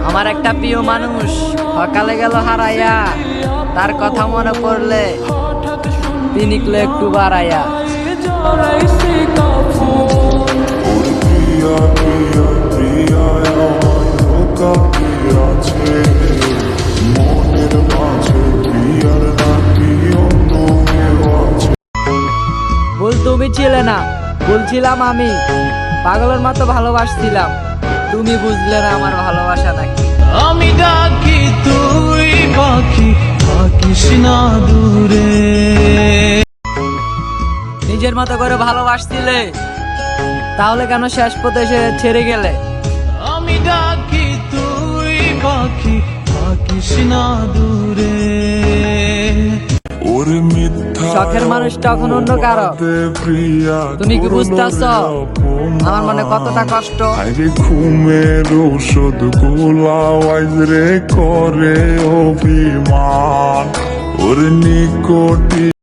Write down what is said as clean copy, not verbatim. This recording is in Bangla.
আমার একটা প্রিয় মানুষ সকালে গেল হারাইয়া, তার কথা মনে পড়লে তিনিকলে একটু বাড়াইয়া। ভুল তুমি ছিলে না, বলছিলাম আমি, পাগলের মতো ভালোবাসছিলাম, তুমি বুঝলে না আমার ভালোবাসা নাকি। আমি ডাকি তুই পাখি, থাকিস না দূরে। নিজের মতো করে ভালোবাসছিলে, তাহলে কেন শেষ পথে এসে ছেড়ে গেলে? আমি ডাকি তুই পাখি, থাকিস না দূরে। শখের মানুষটা এখন অন্য কারো, তুমি কি বুঝতেছ আমার মনে কতটা কষ্ট? ঘুমের ওষুধ গোলাওয়াইজ রে করে অভিমান ওর নিকটি।